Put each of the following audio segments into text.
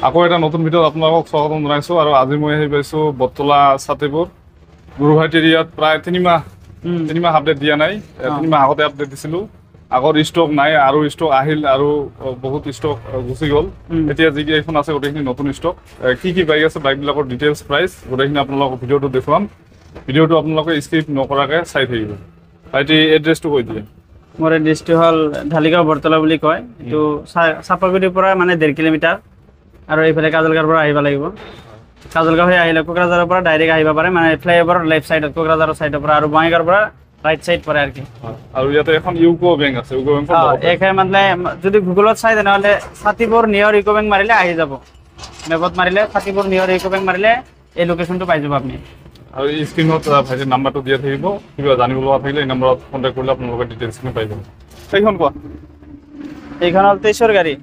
আকৌ এটা নতুন ভিডিঅ'ত আপোনালোকক স্বাগতম জনাইছোঁ আৰু আজি মই আহি পাইছোঁ বটতলা ছাতিপুৰ গুৰুহাট এৰিয়াত প্ৰায় 3 মাহ আপডেট দিয়া নাই 3 মাহ আগতে আপডেট দিছিলোঁ আগৰ ষ্টক নাই আৰু ষ্টক আহিল আৰু বহুত ষ্টক গুচি গ'ল এতিয়া যিকেইখন আছে গোটেইখিনি নতুন ষ্টক কি বাইক আছে বাইকবিলাকৰ ডিটেইলছ প্ৰাইচ গোটেইখিনি আপোনালোকক ভিডিঅ'টো দেখুৱাম ভিডিঅ'টো আপোনালোকে স্কিপ নকৰাকৈ চাই থাকিব ভাইটি এড্ৰেছটো কৈ দিয়ে মোৰ এড্ৰেছটো হ'ল ঢালিগাঁও বৰতলা বুলি কয় এইটো চাপাগুৰিৰ পৰা মানে 1.5 কিলোমিটাৰ আৰু এইফালে কাজলগাঁৱৰ পৰা আহিব লাগিব কাজলগাঁও হৈ আহিলে কোকৰাঝাৰৰ পৰা ডাইৰেক্ট আহিব পাৰে মানে ফ্লাইঅভাৰৰ লেফ্ট সাইডত কোকৰাঝাৰৰ সাইডৰ পৰা আৰু বঙাইগাঁৱৰ পৰা ৰাইট সাইড পৰে আৰ কি আৰু ইয়াতে এখন ইউকো বেংক আছে ইউকো বেংক এখানে মানে যদি গুগলত চাই তেনেহলে ছাতিপুৰ নিয়ৰ ইউকো বেংক মাৰিলে আহি যাব মেপত মাৰিলে ছাতিপুৰ নিয়ৰ ইউকো বেংক মাৰিলে এই লোকেশনটো পাই যাব আপুনি আৰু এই স্ক্ৰিনত ভাইটিৰ নাম্বাৰটো দিয়া থাকিব কিবা জানিব লগা থাকিলে এই নম্বৰত কণ্টেক্ট কৰিলে আপোনালোকে ডিটেইলছখিনি পাই যাব সেইখন কোৱা এইখন হ'ল 23ৰ গাড়ী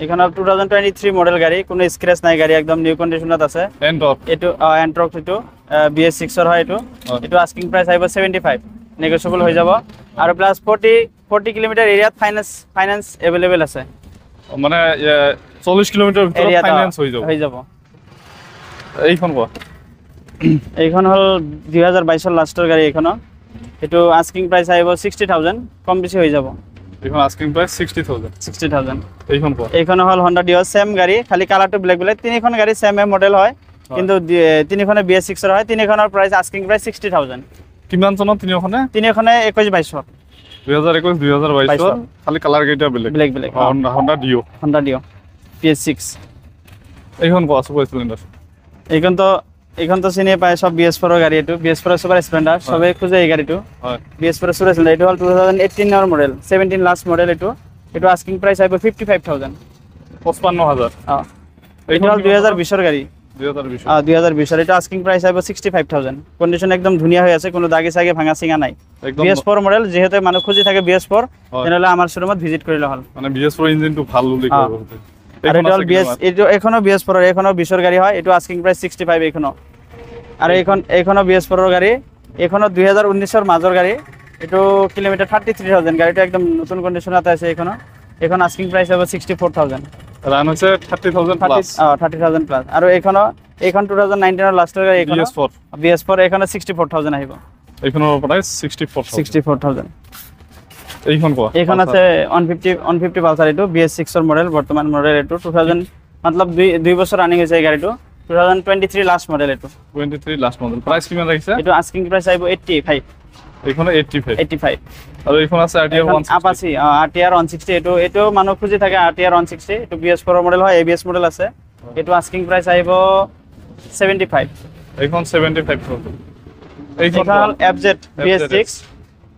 এইখন হ'ল 2023 মডেল গাড়ী কোনো স্ক্ৰেচ নাই গাড়ী একদম নিউ কন্ডিশনত আছে এন্টক এটো এন্ট্ৰক এটো BS6 ৰ হয় এটো আস্কিং প্ৰাইস আহিব 75 নেগোশিয়েবল হৈ যাব আৰু প্লাস 40 কিলোমিটাৰ এৰিয়াত ফাইনান্স अवेलेबल আছে মানে 40 কিলোমিটাৰ ভিতৰত ফাইনান্স হৈ যাব এইখন কোৱা এইখন হ'ল 2022 ৰ লাষ্টৰ গাড়ী এইখন এটো আস্কিং প্ৰাইস আহিব 60000 কম বেছি হৈ যাব এইখন আস্কিং প্ৰাইস 60000 এইখন কোৱা এইখন হ'ল Honda Dio সেম গাড়ী খালি কালাৰটো ব্ল্যাক তিনিখন গাড়ী সেম মডেল হয় কিন্তু তিনিখনে BS6 ৰ হয় তিনিখনৰ প্ৰাইস আস্কিং প্ৰাইস 60000 কিমান চনত তিনিখনে 21-22 2022 খালি কালাৰ কেইটা ব্ল্যাক Honda Dio BS6 এইখন কোৱা সুপাৰ স্প্লেন্ডাৰ এইখন তো চিনি পায় সব BS4 ৰ গাড়ী এটো BS4 সুপাৰ স্প্লেন্ডাৰ সবে খুঁজে এই গাড়ীটো হয় BS4 সুপাৰ স্প্লেন্ডাৰ এটো হ'ল 2018 ৰ মডেল 17 লাষ্ট মডেল এটো আস্কিং প্ৰাইস আহিব 55000 এইটো হ'ল 2020 ৰ গাড়ী 2020 ৰ এটা আস্কিং প্ৰাইস আহিব 65000 কন্ডিশন একদম ধুনিয়া হৈ আছে কোনো দাগি সাগে ভাঙা সিঙা নাই BS4 মডেল যেহেতু মানুহ খুঁজি থাকে BS4 তেনেহলে আমাৰ শোৰুমত ভিজিট কৰিলে হ'ল মানে BS4 ইঞ্জিনটো ভাল বুলি কয় আৰু এটা BS এটো এখনো BS4 ৰ এখনো 20 ৰ গাড়ী হয় এটো আস্কিং প্ৰাইস 65 এখনো আৰু এখনো BS4 ৰ গাড়ী এখনো 2019 ৰ মাজৰ গাড়ী এটো কিলোমিটাৰ 33000 গাড়ীটো একদম নতুন কন্ডিশনত আছে এখন আস্কিং প্ৰাইস হ'ব 64000 ৰান হৈছে 30000 প্লাস 30000 প্লাস আৰু এখন 2019 ৰ লাষ্টৰ গাড়ী BS4 এখন 64000 আহিব এইখনৰ প্ৰাইস 64000 এইখন কোৱা এইখন আছে 150 পালসাৰ এটো BS6 ৰ মডেল বৰ্তমান মডেল এটো 2000 मतलब 2 বছৰ ৰানিং হৈছে গাড়ীটো 2023 লাষ্ট মডেল এটো 23 লাষ্ট মডেল প্ৰাইস কিমান ৰাখিছে এটো আস্কিং প্ৰাইস আহিব 85 এইখন 85 আৰু এইখন আছে RTR 160 আপাচি RTR 160 এটো মানুহ খুজি থাকে RTR 160 এটো BS4 মডেল হয় ABS মডেল আছে এটো আস্কিং প্ৰাইস আহিব 75 এইখন 75000 এইখন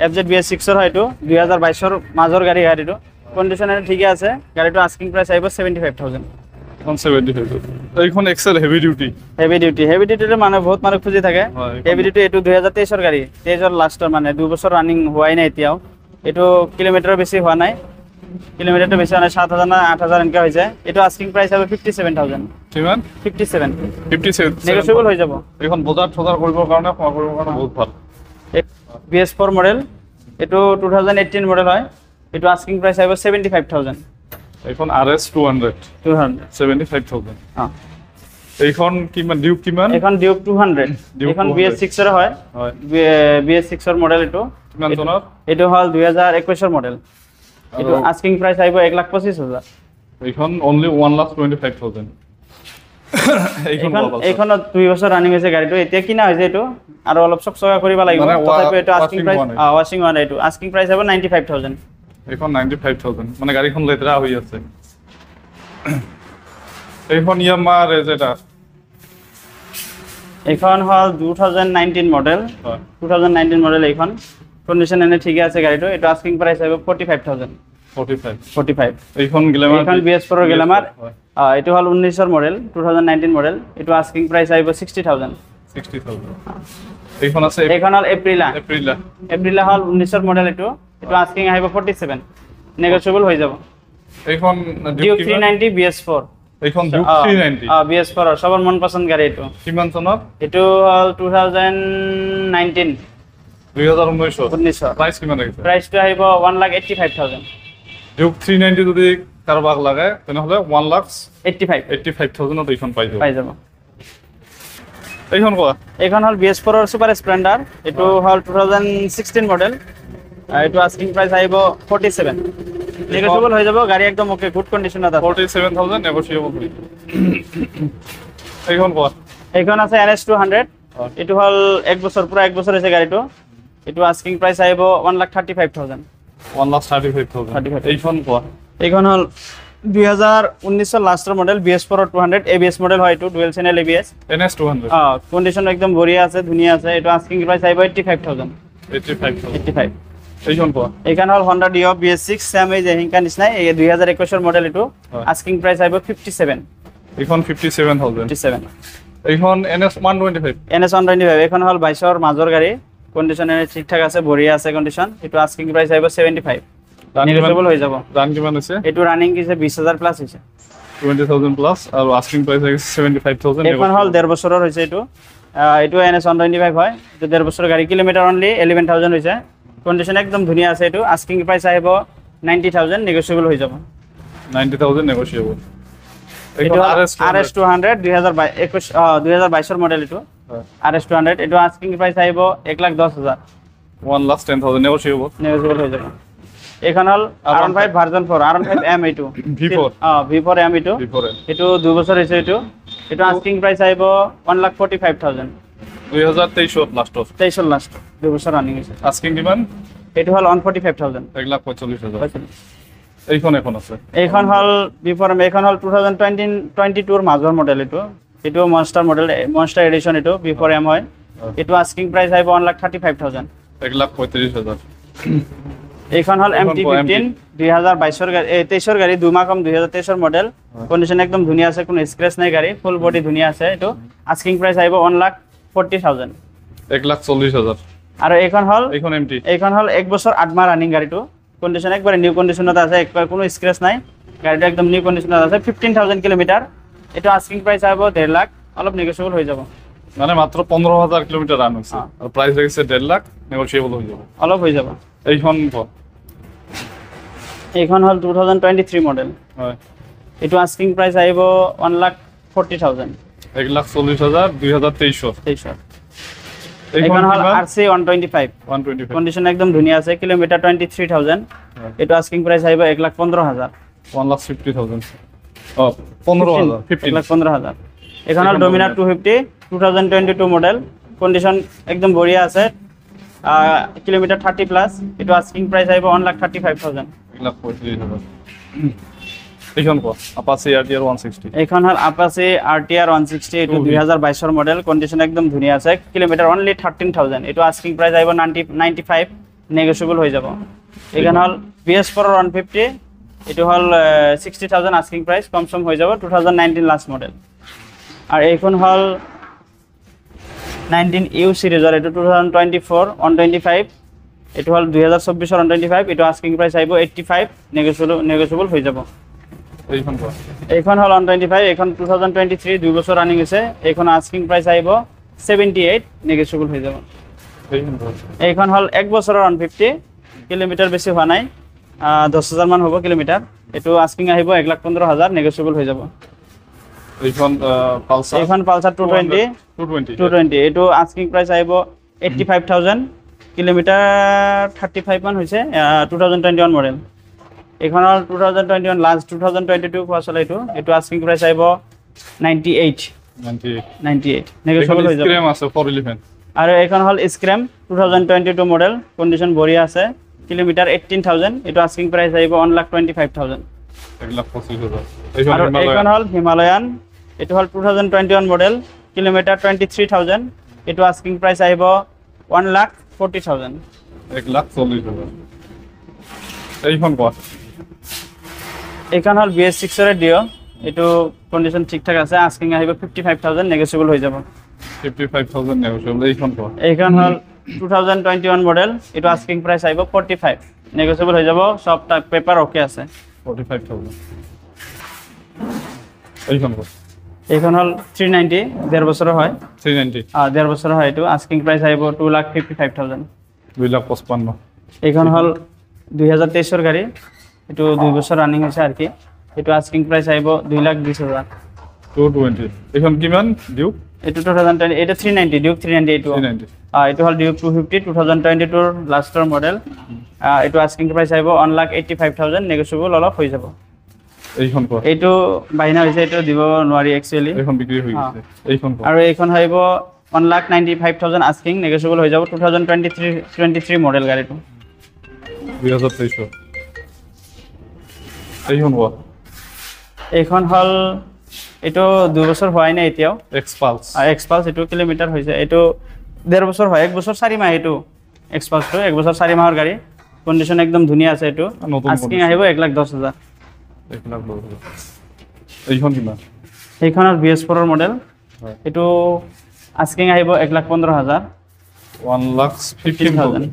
FZ BS6 ৰ হয় এটো 2022 ৰ মাজৰ গাড়ীটো কন্ডিশন ঠিকে আছে গাড়ীটো আস্কিং প্ৰাইস আহিব 75000 এখন 75000 এইখন এক্সেল হেভি ডিউটি মানে বহুত মানুহ খুজি থাকে হেভি ডিউটি এটো 2023 ৰ গাড়ী 23 ৰ লাষ্টৰ মানে 2 বছৰ ৰানিং হোৱাই নাই এতিয়াও এটো কিলোমিটাৰ বেছি হোৱা নাই কিলোমিটাৰটো বেছি হোৱা নাই 7000 না 8000 এনেকা হৈ যায় এটো আস্কিং প্ৰাইস হ'ব 57000 কিমান 57 নেগোশিয়েবল হৈ যাব এখন বজাৰ কৰিবৰ কাৰণে বহুত ভাল BS4 মডেল এটো 2018 মডেল হয় এটো আস্কিং প্ৰাইস আহিব 75000 এইখন RS 200 75000 এইখন কিমান ডিউক কিমান এখন ডিউক 200 এখন BS6 ৰ হয় BS6 ৰ মডেল এটো কিমান চনৰ এটো হল 2021 ৰ মডেল এটো আস্কিং প্ৰাইস আহিব 125000 এইখন অনলি 125000 এইখন 2 বছৰ ৰানিং হৈছে গাড়ীটো এতিয়া কিনা হৈছে এটো আৰু অলপ চকচকা কৰিব লাগিব তথাপি এটো আস্কিং প্ৰাইস ওয়াশিং ওয়ান এটো আস্কিং প্ৰাইস হ'ব 95000 এইখন 95000 মানে গাড়ীখন লেতেৰা হৈ আছে এইখন ইয়ামাহা ৰেজেটাৰ এইখন হল 2019 মডেল 2019 মডেল এইখন কন্ডিশন এনে ঠিকে আছে গাড়ীটো এটো আস্কিং প্ৰাইস হ'ব 45000 45 এইখন গ্ল্যামাৰ এইখন BS4 ৰ গ্ল্যামাৰ এটো হল 19 ৰ মডেল 2019 মডেল এটো আস্কিং প্ৰাইস আহিব 60000 এইখন আছে এইখন হল এপ্ৰিলা হল 19 ৰ মডেল এটো আস্কিং আহিব 47 নেগোশিয়েবল হৈ যাব এইখন ডিউক 390 BS4 এইখন ডিউক 390 BS4 সবৰ মন পছন্দ গাড়ী এটো কিমান চনত এটো হল 2019 প্ৰাইস কিমান আছে প্ৰাইসটো আহিব 185000 ডিউক 390 যদি কাৰোবাক লাগে তেনেহ'লে 1,85,000 এইখন পাই যাব। এইখন কোৱা? এইখন হ'ল BS4 ৰ সুপাৰ স্প্লেণ্ডাৰ, এইটো হ'ল 2016 মডেল, এইটো আস্কিং প্ৰাইস আহিব 47, নেগোশিয়েবল হৈ যাব, গাড়ী একদম ওকে গুড কন্ডিশনত আছে। 47,000 নেগোশিয়েবল। এইখন কোৱা? এইখন আছে NS 200, এইটো হ'ল 1 বছৰ, পুৰা 1 বছৰ হৈছে গাড়ীটো, এইটো আস্কিং প্ৰাইস আহিব 1,35,000। 1,35,000। এইখন কোৱা? এইখন হ'ল 2019 লাষ্টৰ মডেল, BS4 200 ABS মডেল হয়, এইটো dual channel ABS, NS 200। Condition একদম বঢ়িয়া আছে, ধুনীয়া আছে, এইটো আস্কিং প্ৰাইস আহিব 85,000। 85। এইখন কোৱা? এইখন হ'ল Honda Dio BS6, সেম এই যে হিংকা নিচিনাই, এই 2021 ৰ মডেল, এইটো আস্কিং প্ৰাইস আহিব 57। এইখন 57,000। এইখন NS 125। NS 125, এইখন হ'ল 22 ৰ মাজৰ গাড়ী, কন্ডিশন ঠিকঠাক আছে, বঢ়িয়া আছে কন্ডিশন, এইটো আস্কিং প্ৰাইস আহিব 75, নেগোশিয়েবল হৈ যাব। দাম কিমান হৈছে? এইটো ৰানিং কিছে 20,000 প্লাস হৈছে, 20,000 প্লাস, আৰু আস্কিং প্ৰাইস হৈছে 75,000। এইখন হ'ল 1.5 বছৰৰ হৈছে, এইটো NS 125 হয়, এইটো 1.5 বছৰৰ গাড়ী, কিলোমিটাৰ অনলি 11,000 হৈছে, কন্ডিশন একদম ধুনীয়া আছে, এইটো আস্কিং প্ৰাইস আহিব 90,000, নেগোশিয়েবল হৈ যাব। 90,000 নেগোশিয়েবল। এইটো RS 200 2022 ৰ মডেল, এইটো RS 200, এইটো আস্কিং প্ৰাইস আহিব 1,10,000। 1,10,000 নেগোশিয়েবল হৈ যাব। এইখন হ'ল R15 ভাৰ্জন 4, R15 M, এইটো V4 M, এইটো 2 বছৰ হৈছে, এইটো আস্কিং প্ৰাইস আহিব 1,45,000। 2023 লাষ্টত, 23 লাষ্ট, 2 বছৰ ৰানিং হৈছে। আস্কিং কিমান? এইটো হ'ল 1,45,000। 1,45,000। এইখন আছে? এইখন হ'ল V4 M, এইখন হ'ল 2022 ৰ মাজৰ মডেল, এইটো মনস্টাৰ মডেল, মনস্টাৰ এডিশন, এইটো V4 M হয়, এইটো আস্কিং প্ৰাইস আহিব 1,35,000। 1,35,000। এইখন হ'ল MT15 2022 ৰ গাড়ী, 23 ৰ গাড়ী, 2 মাহ কম, 2023 ৰ মডেল, কন্ডিশন একদম ধুনীয়া আছে, কোনো স্ক্ৰেচ নাই, গাড়ী ফুল বডি ধুনীয়া আছে, এইটো আস্কিং প্ৰাইস আহিব 1,40,000। 1,40,000। আৰু এইখন হ'ল MT, এইখন হ'ল 1 বছৰ 8 মাহ ৰানিং গাড়ীটো, কন্ডিশন একবাৰে নিউ কন্ডিশনত আছে, একবাৰ কোনো স্ক্ৰেচ নাই, গাড়ীটো একদম নিউ কন্ডিশনত আছে, 15,000 কিলোমিটাৰ, এইটো আস্কিং প্ৰাইস আহিব 1.5 লাখ, অলপ নেগোশিয়েবল হৈ যাব, মানে মাত্ৰ 15,000 কিলোমিটাৰ ৰান হৈছে, আৰু প্ৰাইস লাগিছে 1.5 লাখ, নেগোশিয়েবল হৈ যাব, অলপ হৈ যাব। এইখন হ'ল 2023 মডেল, হয়, এইটো আস্কিং প্ৰাইস আহিব 1,40,000। 1,40,000 2023। এইখন হ'ল RC 125, কন্ডিশন একদম ধুনীয়া আছে, কিলোমিটাৰ 23,000, এইটো আস্কিং প্ৰাইস আহিব 1,15,000। 1,50,000। 1,15,000। এইখন হ'ল Dominar 250 2022 মডেল, কন্ডিশন একদম বঢ়িয়া আছে, কিলোমিটাৰ 30 প্লাস, এইটো আস্কিং প্ৰাইস আহিব 1,35,000। 1,35,000। এইখন কোৱা? Apache RTR 160। এইখন হ'ল Apache RTR 160, এইটো 2022 ৰ মডেল, কন্ডিশন একদম ধুনীয়া আছে, কিলোমিটাৰ অনলি 13,000, এইটো আস্কিং প্ৰাইস আহিব 95, নেগোশিয়েবল হৈ যাব। এইখন হ'ল BS4 150, এইটো হ'ল 60,000 আস্কিং প্ৰাইস, কম সম হৈ যাব, 2019 লাষ্ট মডেল। আৰু এইখন হ'ল 19U সিৰিজৰ, এইটো 2024 125, এইটো হ'ল 2024 ৰ 125, এইটো আস্কিং প্ৰাইস আহিব 85, নেগোশিয়েবল হৈ যাব। এইখন হ'ল 125, এইখন 2023 2 বছৰ ৰানিং হৈছে, এইখন আস্কিং প্ৰাইস আহিব 78, নেগোশিয়েবল হৈ যাব। এইখন হ'ল 1 বছৰৰ 150, কিলোমিটাৰ বেছি হোৱা নাই, 10,000 মান হ'ব কিলোমিটাৰ, এইটো আস্কিং আহিব 1,15,000, নেগোশিয়েবল হৈ যাব। এইখন Pulsar 220, এইটো আস্কিং প্ৰাইস আহিব 85,000, কিলোমিটাৰ 35 মান হৈছে, 2021 মডেল। এইখন হ'ল 2021 লাষ্ট, 2022 কোৱা চলে, এইটো আস্কিং প্ৰাইস আহিব 98, নেগোশিয়েবল হৈ যাব। আৰু এইখন হ'ল Scram 2022 মডেল, কন্ডিশন বঢ়িয়া আছে, কিলোমিটাৰ 18,000, এইটো আস্কিং প্ৰাইস আহিব 1,25,000। আৰু এইখন হ'ল হিমালয়ান, এইটো হ'ল 2021 মডেল, কিলোমিটাৰ 23,000, এইটো আস্কিং প্ৰাইস আহিব 1,40,000। 1,40,000। এইখন কোৱা? এইখন হ'ল BS6 ৰ Dio, এইটো কন্ডিশন ঠিকঠাক আছে, আস্কিং আহিব 55,000, নেগোশিয়েবল হৈ যাব। 55,000 নেগোশিয়েবল। এইখন হ'ল 2021 মডেল, এইটো আস্কিং প্ৰাইস আহিব 45, নেগোশিয়েবল হৈ যাব, সব পেপাৰ ওকে আছে। 45,000। এইখন হ'ল 390, 1.5 বছৰৰ হয়, 390, 1.5 বছৰৰ হয়, এইটো আস্কিং প্ৰাইস আহিব 2,55,000। 2,55,000। এইখন হ'ল 2023 ৰ গাড়ী, এইটো 2 বছৰ ৰানিং হৈছে, আৰু কি এটো আস্কিং প্রাইস আইব 2,20,000 220 এখন কিমান ডিউক এটো 2020 এটা 390 ডিউক 390 এটো 390 এটো হল ডিউক 250 2022 লাস্টৰ মডেল এটো আস্কিং প্রাইস আইব 1,85,000 নেগোশিয়েবল অলপ হৈ যাব এইখন কো এটো বাইনা হৈছে এটো দিব নোৱাৰি একচুয়ালি এইখন বিক্ৰি হৈ গৈছে এইখন কো আৰু এইখন হইব 1,95,000 আস্কিং নেগোশিয়েবল হৈ যাব 2023 মডেল গাড়ীটো 2023 এইখন কো এইখন হল এটো 2 বছৰ হোৱাই নাই এতিয়াও এক্সপালস এটো কিলোমিটাৰ হৈছে এটো 1.5 বছৰ হয় 1 বছৰ 4 মাহ এটো এক্সপালস তো 1 বছৰ 4 মাহৰ গাড়ী কন্ডিশন একদম ধুনিয়া আছে এটো আস্কিং আহিব 1,10,000 এইখন কিমান এইখনৰ BS4 ৰ মডেল এটো আস্কিং আহিব 1,15,000 1,15,000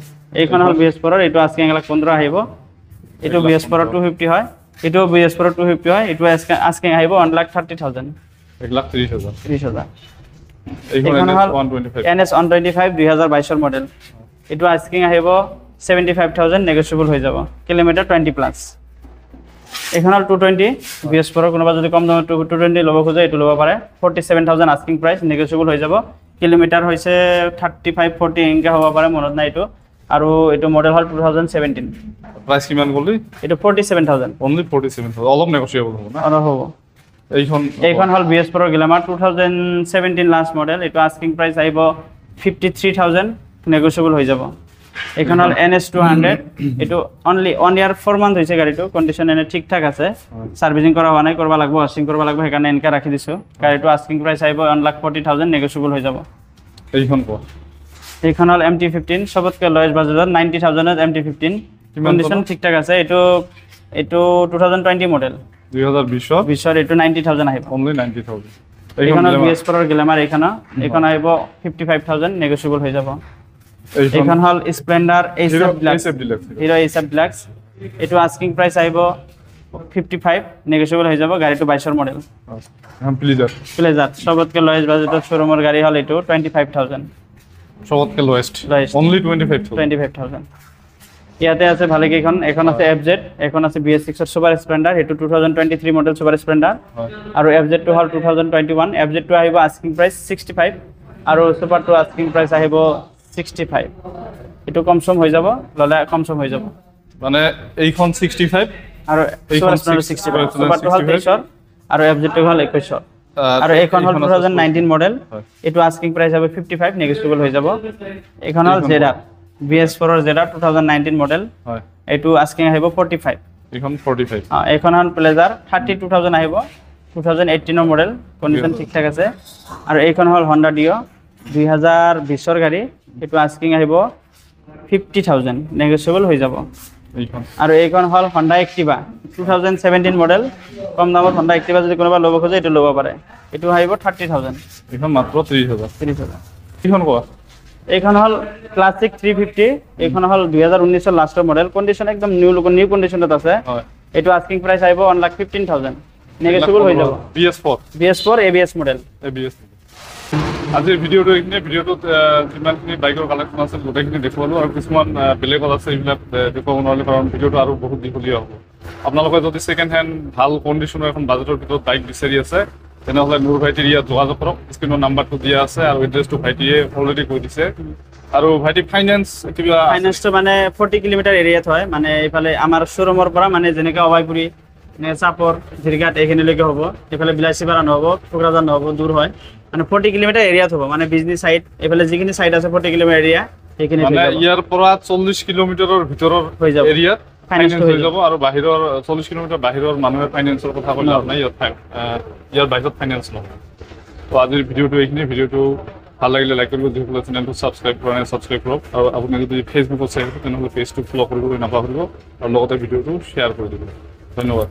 এইখন হল BS4 ৰ এটো আস্কিং 1,15,000 আহিব এটো BS4 ৰ 250 হয় এটো BS4 ৰ 250 হয় এটো আস্কিং আহিব 1,30,000 1,30,000 এইখন হল NS 125 2022 ৰ মডেল এটো আস্কিং আহিব 75,000 নেগোশিয়েবল হৈ যাব কিলোমিটাৰ 20 প্লাস এখন হল 220 BS4 ৰ কোনোবা যদি কম দামত 220 লব খোজে এটো লব পাৰে 47,000 আস্কিং প্ৰাইস নেগোশিয়েবল হৈ যাব কিলোমিটাৰ হৈছে 35 40 এঙ্কা হ'ব পাৰে মনত নাই এটো আৰু এটো মডেল হল 2017 প্রাইস কিমান গলি এটো 47,000 only 47,000 অলপ নেগোশিয়েবল হ'ব না আৰু হ'ব এইখন হল BS4 ৰ গ্ল্যামার 2017 লাস্ট মডেল এটো আস্কিং প্রাইস আইব 53,000 নেগোশিয়েবল হৈ যাব এখন হল NS 200 এটো অনলি 1 ইয়ার 4 মান্থ হৈছে গাড়ীটো কন্ডিশন এনে ঠিকঠাক আছে সার্ভিসিং করা হোৱা নাই কৰবা লাগব ওয়াশিং কৰবা লাগব হেকানে এনকা ৰাখি দিছো গাড়ীটো আস্কিং প্রাইস আইব 1,40,000 নেগোশিয়েবল হৈ যাব এইখন কো এইখন হল MT15 সবতকে লয়েস্ট বাজেটত 90,000 এত MT15 কন্ডিশন ঠিকঠাক আছে এটো 2020 মডেল 2020 এটো 90,000 আহিব only 90,000 এইখন BS4 ৰ গ্ল্যামার এখন আহিব 55,000 নেগোশিয়েবল হৈ যাব এইখন হল Splendor ASAP deluxe Hero ASAP deluxe এটো আস্কিং প্রাইস আইব 55 নেগোশিয়েবল হৈ যাব গাড়ীটো 22 ৰ মডেল প্লেজাৰ সবতকে লয়েস্ট বাজেটত শোৰুমৰ গাড়ী হল এটো 25,000 সবতকে লোয়েস্ট only 25,000 ইয়াতে আছে ভালে কেখন এখন আছে FZ এখন আছে BS6 ৰ সুপাৰ স্প্লেন্ডাৰ এটো 2023 মডেল সুপাৰ স্প্লেন্ডাৰ আৰু FZ2 হল 2021 FZ2 আহিব আস্কিং প্ৰাইস 65 আৰু সুপারটো আস্কিং প্রাইস আহিব 65 এটো কমসম হৈ যাব ললে কমসম হৈ যাব মানে এইখন 65 আৰু এইখন 65 সুপাৰটো হল 23 আৰু FZ2 হল 21 আৰু এইখন হল 2019 মডেল এটো আস্কিং প্ৰাইস হবে 55 নেগোশিয়েবল হৈ যাব এইখন হল ZR BS4 ৰ ZR 2019 মডেল হয় এটো আস্কিং আহিব 45 এইখন 45 এইখন হল প্লেজার 32,000 আহিব 2018 ৰ মডেল কন্ডিশন ঠিকঠাক আছে আৰু এইখন হল Honda Dio 2020 ৰ গাড়ী এটো আস্কিং আহিব 50,000 নেগোশিয়েবল হৈ যাব এইখন আৰু এইখন হল Honda Activa 2017 মডেল কম দামত Honda Activa যদি কোনোবা লব খোজে এটো লব পাৰে এটো আহিব 30,000 এইখন মাত্ৰ 30,000 এইখন কোৱা এইখন হল ক্লাসিক 350 এইখন হল 2019 ৰ লাস্টৰ মডেল কন্ডিশন একদম নিউ কন্ডিশনত আছে এটো আস্কিং প্রাইস আহিব 1,15,000 নেগোশিয়েবল হৈ যাব BS4 ABS মডেল আজিৰ ভিডিওটো এইখিনি ভিডিওটোত যিমানখিনি বাইকৰ কালেকশ্যন আছে গোটেইখিনি দেখুৱালোঁ আৰু কিছুমান বেলেগত আছে এইবিলাক দেখুৱাব নোৱাৰিলে কাৰণ ভিডিওটো আৰু বহুত দীঘলীয়া হ'ব আপোনালোকে যদি ছেকেণ্ড হেণ্ড ভাল কণ্ডিশ্যনৰ এখন বাজেটৰ ভিতৰত বাইক বিচাৰি আছে তেনেহ'লে নুৰ ভাইটিৰ ইয়াত যোগাযোগ কৰক স্ক্ৰীনৰ নাম্বাৰটো দিয়া আছে আৰু এড্ৰেছটো ভাইটিয়ে অলৰেডি কৈ দিছে আৰু ভাইটি ফাইনেন্সটো মানে 40 কিলোমিটাৰ এৰিয়াত হয় মানে এইফালে আমাৰ শ্বৰুমৰ পৰা মানে যেনেকৈ অবাইপুৰী চাপৰ ঝিৰঘাট এইখিনিলৈকে হ'ব এইফালে বিলাসীপাৰা নহ'ব কোকৰাঝাৰ নহ'ব দূৰ হয় মানে 40 কিলোমিটাৰ এৰিয়াত হ'ব মানে বিজনেছ সাইড এইফালে যিখিনি সাইড আছে 40 কিলোমিটাৰ এৰিয়া এইখিনি মানে ইয়াৰ পৰা 40 কিলোমিটাৰৰ ভিতৰৰ হৈ যাব এৰিয়াত ফাইনেন্স হৈ যাব আৰু বাহিৰৰ 40 কিলোমিটাৰ বাহিৰৰ মানুহে ফাইনেন্সৰ কথা ক'লে নাই ইয়াৰ বাহিৰত ফাইনেন্স নহয় তো আজিৰ ভিডিওটো এইখিনি ভিডিওটো ভাল লাগিলে লাইক কৰিব যিসকলে চেনেলটো ছাবস্ক্ৰাইব কৰা নাই ছাবস্ক্ৰাইব কৰক আৰু আপুনি যদি ফেচবুকত চাই তেনেহ'লে পেজটো ফ'ল' কৰিবলৈ নাপাহৰিব আৰু লগতে ভিডিওটো শ্বেয়াৰ কৰি দিব ধন্যবাদ